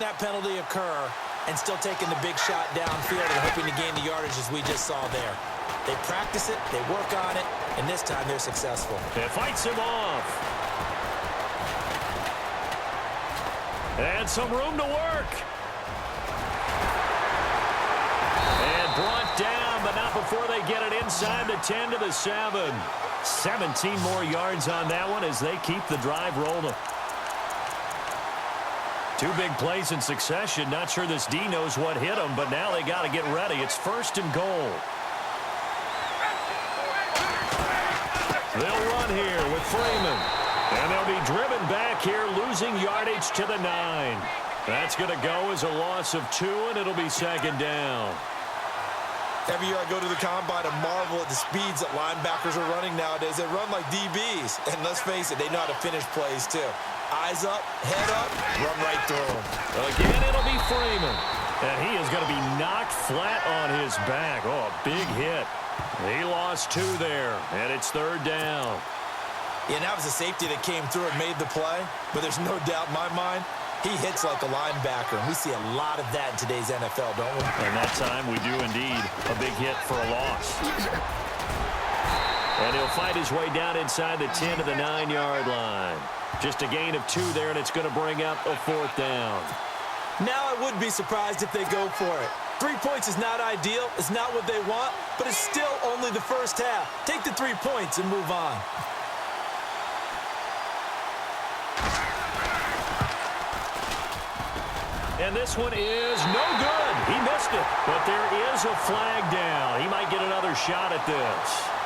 That penalty occur and still taking the big shot downfield and hoping to gain the yardage as we just saw there. They practice it, they work on it, and this time they're successful. It fights him off. And some room to work. And brought down, but not before they get it inside the 10 to the 7. 17 more yards on that one as they keep the drive rolling. Two big plays in succession. Not sure this D knows what hit them, but now they got to get ready. It's 1st and goal. They'll run here with Freeman. And they'll be driven back here, losing yardage to the 9. That's going to go as a loss of 2, and it'll be 2nd down. Every year I go to the combine and marvel at the speeds that linebackers are running nowadays. They run like DBs. And let's face it, they know how to finish plays too. Eyes up, head up, run right through them. Again, it'll be Freeman. And he is going to be knocked flat on his back. Oh, a big hit. He lost 2 there, and it's 3rd down. Yeah, that was a safety that came through and made the play. But there's no doubt in my mind, he hits like a linebacker. And we see a lot of that in today's NFL, don't we? And that time we do indeed. A big hit for a loss. And he'll fight his way down inside the 10 to the 9-yard line. Just a gain of 2 there, and it's going to bring up a 4th down. Now I would be surprised if they go for it. 3 points is not ideal. It's not what they want, but it's still only the first half. Take the 3 points and move on. And this one is no good. He missed it, but there is a flag down. He might get another shot at this.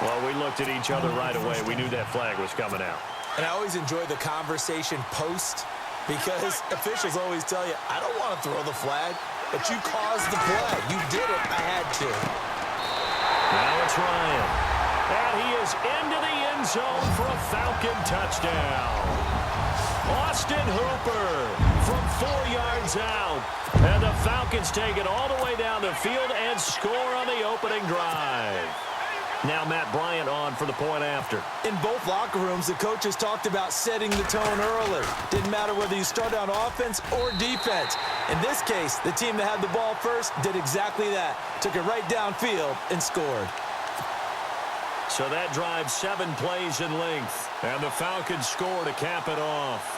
Well, we looked at each other right away. We knew that flag was coming out. And I always enjoy the conversation post because officials always tell you, I don't want to throw the flag, but you caused the play. You did it. I had to. Now it's Ryan. And he is into the end zone for a Falcon touchdown. Austin Hooper from 4 yards out. And the Falcons take it all the way down the field and score on the opening drive. Now Matt Bryant on for the point after. In both locker rooms, the coaches talked about setting the tone early. Didn't matter whether you started on offense or defense. In this case, the team that had the ball first did exactly that. Took it right downfield and scored. So that drives 7 plays in length. And the Falcons score to cap it off.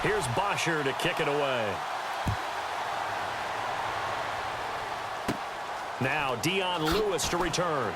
Here's Bosher to kick it away. Now Dion Lewis to return.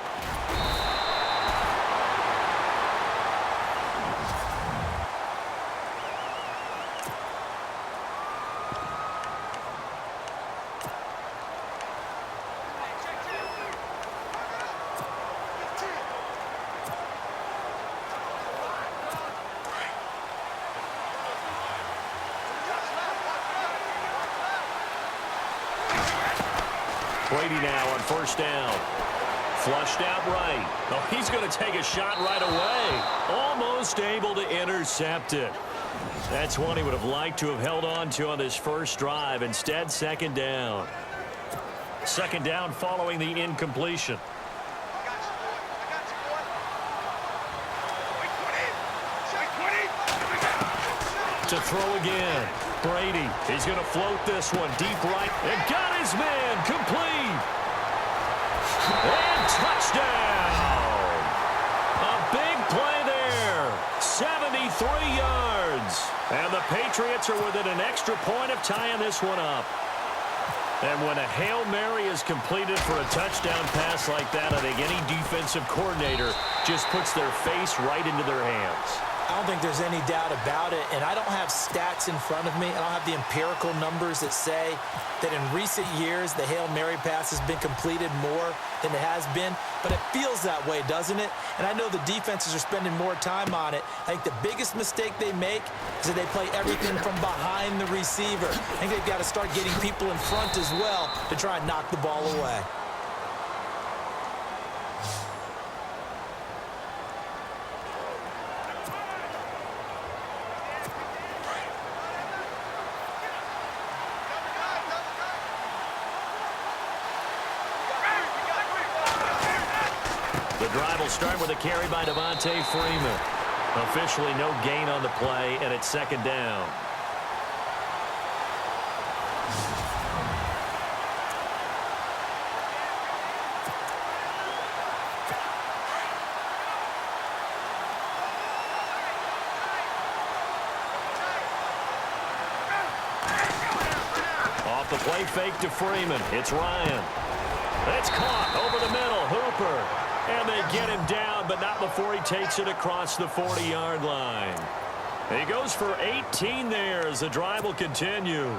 Brady now on 1st down. Flushed out right. Oh, he's going to take a shot right away. Almost able to intercept it. That's one he would have liked to have held on to on this first drive. Instead, 2nd down. 2nd down following the incompletion. To throw again. Brady, he's going to float this one deep right. And got his man complete. And touchdown. A big play there. 73 yards. And the Patriots are within an extra point of tying this one up. And when a Hail Mary is completed for a touchdown pass like that, I think any defensive coordinator just puts their face right into their hands. I don't think there's any doubt about it, and I don't have stats in front of me. I don't have the empirical numbers that say that in recent years the Hail Mary pass has been completed more than it has been, but it feels that way, doesn't it? And I know the defenses are spending more time on it. I think the biggest mistake they make is that they play everything from behind the receiver. I think they've got to start getting people in front as well to try and knock the ball away. The drive will start with a carry by Devontae Freeman. Officially no gain on the play, and it's second down. Off the play fake to Freeman. It's Ryan. It's caught over the middle. Hooper. And they get him down, but not before he takes it across the 40-yard line. He goes for 18 there as the drive will continue.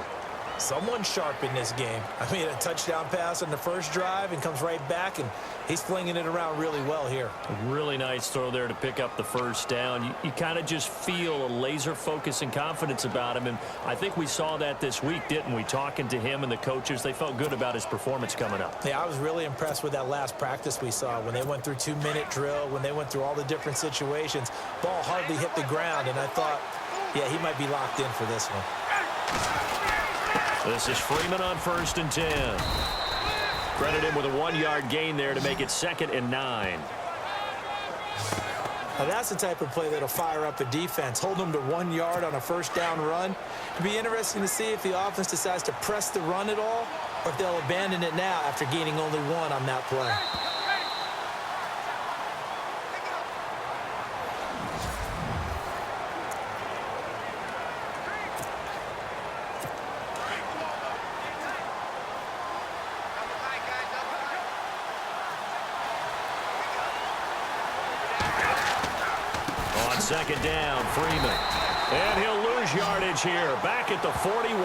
Someone sharp in this game. I mean, a touchdown pass on the first drive and comes right back, and he's flinging it around really well here. A really nice throw there to pick up the first down. You kind of just feel a laser focus and confidence about him, and I think we saw that this week, didn't we? Talking to him and the coaches, they felt good about his performance coming up. Yeah, I was really impressed with that last practice we saw when they went through 2-minute drill, when they went through all the different situations. Ball hardly hit the ground, and I thought, yeah, he might be locked in for this one. This is Freeman on 1st and 10. Credit him with a 1-yard gain there to make it 2nd and 9. Now that's the type of play that'll fire up a defense. Hold them to 1 yard on a first down run. It'll be interesting to see if the offense decides to press the run at all or if they'll abandon it now after gaining only 1 on that play. Second down, Freeman. And he'll lose yardage here. Back at the 41.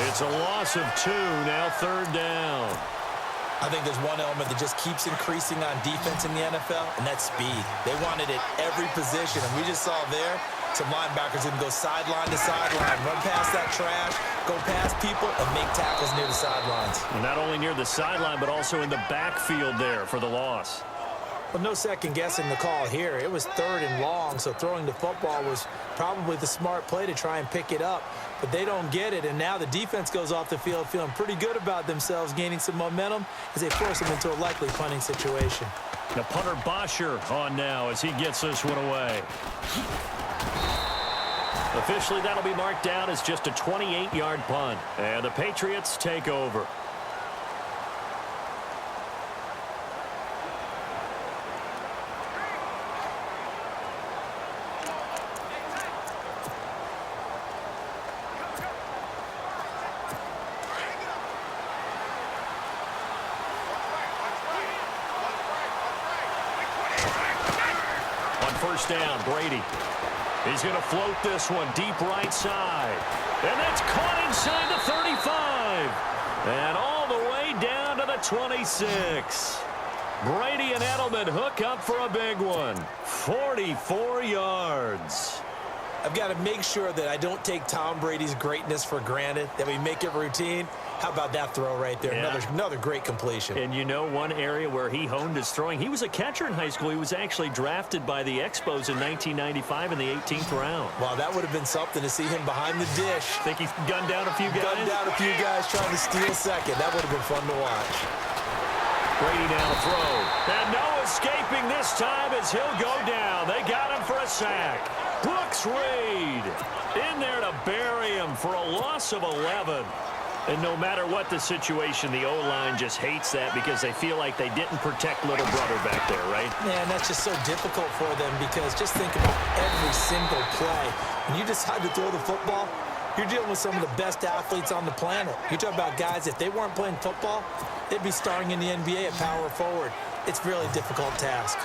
It's a loss of 2, now 3rd down. I think there's one element that just keeps increasing on defense in the NFL, and that's speed. They want it at every position, and we just saw there some linebackers that can go sideline to sideline, run past that trash, go past people, and make tackles near the sidelines. And not only near the sideline, but also in the backfield there for the loss. Well, no second guessing the call here. It was 3rd and long, so throwing the football was probably the smart play to try and pick it up. But they don't get it, and now the defense goes off the field feeling pretty good about themselves, gaining some momentum as they force them into a likely punting situation. The punter Bosher on now as he gets this one away. Officially, that'll be marked down as just a 28-yard punt. And the Patriots take over. First down, Brady. He's going to float this one deep right side. And that's caught inside the 35. And all the way down to the 26. Brady and Edelman hook up for a big one. 44 yards. I've got to make sure that I don't take Tom Brady's greatness for granted, that we make it routine. How about that throw right there? Yeah. Another great completion. And you know one area where he honed his throwing, he was a catcher in high school. He was actually drafted by the Expos in 1995 in the 18th round. Wow, that would have been something to see him behind the dish. Think he gunned down a few guys? Gunned down a few guys trying to steal second. That would have been fun to watch. Brady now throw. And no escaping this time as he'll go down. They got him for a sack. Brooks Reed in there to bury him for a loss of 11. And no matter what the situation, the O-line just hates that because they feel like they didn't protect little brother back there, right? Yeah, and that's just so difficult for them because just think about every single play. When you decide to throw the football, you're dealing with some of the best athletes on the planet. You talk about guys, if they weren't playing football, they'd be starring in the NBA at power forward. It's a really difficult task.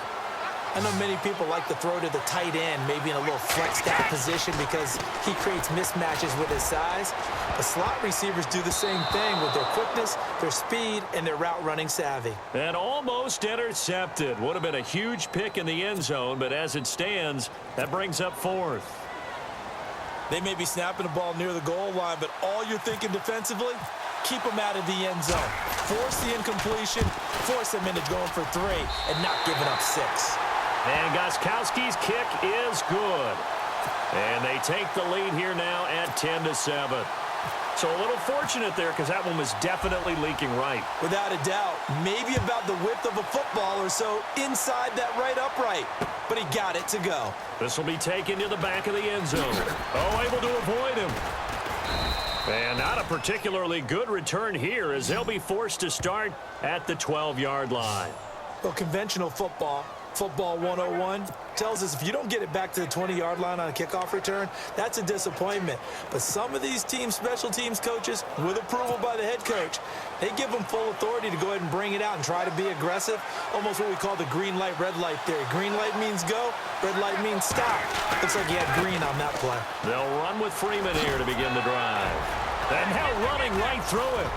I know many people like to throw to the tight end, maybe in a little flexed out position because he creates mismatches with his size. But slot receivers do the same thing with their quickness, their speed, and their route running savvy. And almost intercepted. Would have been a huge pick in the end zone, but as it stands, that brings up 4th. They may be snapping the ball near the goal line, but all you're thinking defensively, keep them out of the end zone. Force the incompletion, force them into going for 3, and not giving up 6. And Gostkowski's kick is good. And they take the lead here now at 10-7. So a little fortunate there because that one was definitely leaking right. Without a doubt, maybe about the width of a football or so inside that right upright. But he got it to go. This will be taken to the back of the end zone. Oh, able to avoid him. And not a particularly good return here as they'll be forced to start at the 12-yard line. Well, conventional football 101, tells us if you don't get it back to the 20-yard line on a kickoff return, that's a disappointment. But some of these special teams coaches, with approval by the head coach, they give them full authority to go ahead and bring it out and try to be aggressive, almost what we call the green light, red light theory. Green light means go, red light means stop. Looks like he had green on that play. They'll run with Freeman here to begin the drive. And now running right through it.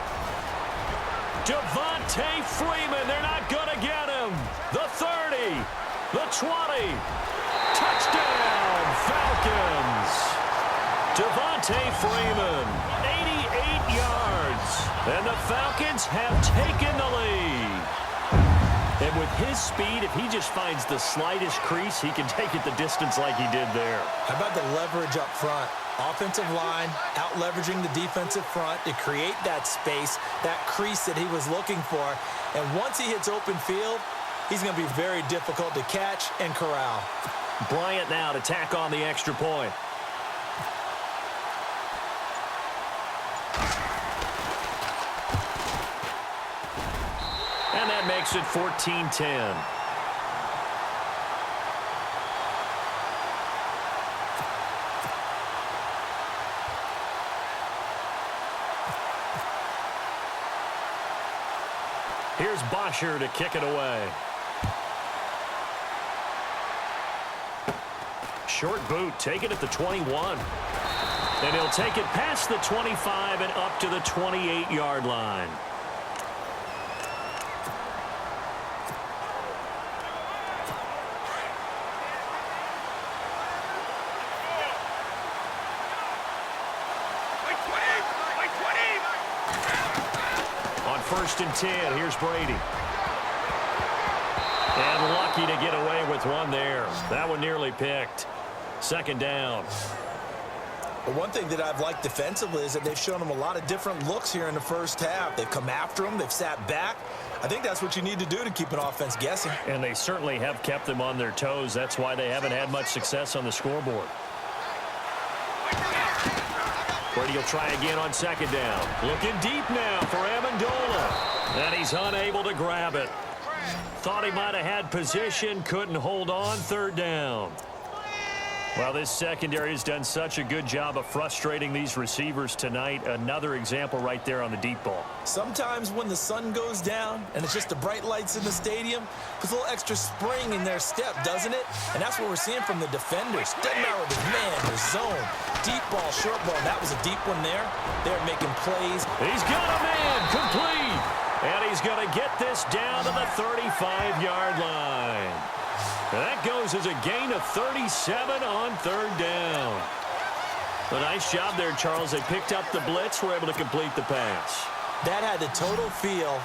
Devontae Freeman, they're not going to get him. The 30, the 20. Touchdown, Falcons. Devontae Freeman, 88 yards. And the Falcons have taken the lead. And with his speed, if he just finds the slightest crease, he can take it the distance like he did there. How about the leverage up front? Offensive line out-leveraging the defensive front to create that space, that crease that he was looking for. And once he hits open field, he's going to be very difficult to catch and corral. Bryant now to tack on the extra point. And that makes it 14-10. Here's Bosher to kick it away. Short boot, take it at the 21. And he'll take it past the 25 and up to the 28-yard line. First and 10, here's Brady. And lucky to get away with one there. That one nearly picked. Second down. But one thing that I've liked defensively is that they've shown him a lot of different looks here in the first half. They've come after him. They've sat back. I think that's what you need to do to keep an offense guessing. And they certainly have kept them on their toes. That's why they haven't had much success on the scoreboard. Brady will try again on second down. Looking deep now for Amendola. And he's unable to grab it. Thought he might have had position, couldn't hold on. Third down. Well, this secondary has done such a good job of frustrating these receivers tonight. Another example right there on the deep ball. Sometimes when the sun goes down and it's just the bright lights in the stadium, puts a little extra spring in their step, doesn't it? And that's what we're seeing from the defenders. Doesn't matter with man, the zone, deep ball, short ball. That was a deep one there. They're making plays. He's got a man complete. And he's going to get this down to the 35-yard line. And that goes as a gain of 37 on third down. A nice job there, Charles. They picked up the blitz, were able to complete the pass. That had the total feel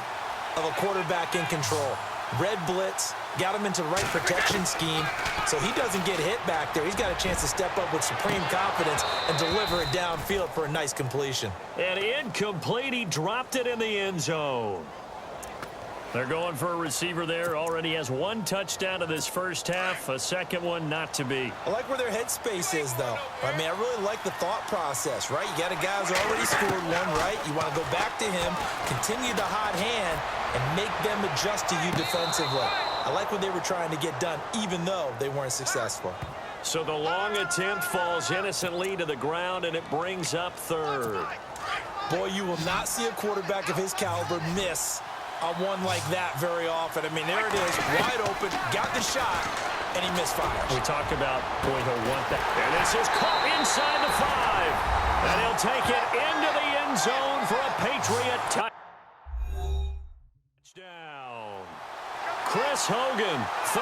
of a quarterback in control. Red blitz, got him into the right protection scheme, so he doesn't get hit back there. He's got a chance to step up with supreme confidence and deliver it downfield for a nice completion. And incomplete, he dropped it in the end zone. They're going for a receiver there. Already has one touchdown to this first half. A second one not to be. I like where their headspace is, though. I mean, I really like the thought process, right? You got a guy who's already scored one, right? You want to go back to him, continue the hot hand, and make them adjust to you defensively. I like what they were trying to get done, even though they weren't successful. So the long attempt falls innocently to the ground, and it brings up third. Boy, you will not see a quarterback of his caliber miss on one like that very often. I mean, there it is, wide open, got the shot, and he misfires. We talk about going to want that. And this is caught inside the 5. And he'll take it into the end zone for a Patriot touchdown. Chris Hogan, third.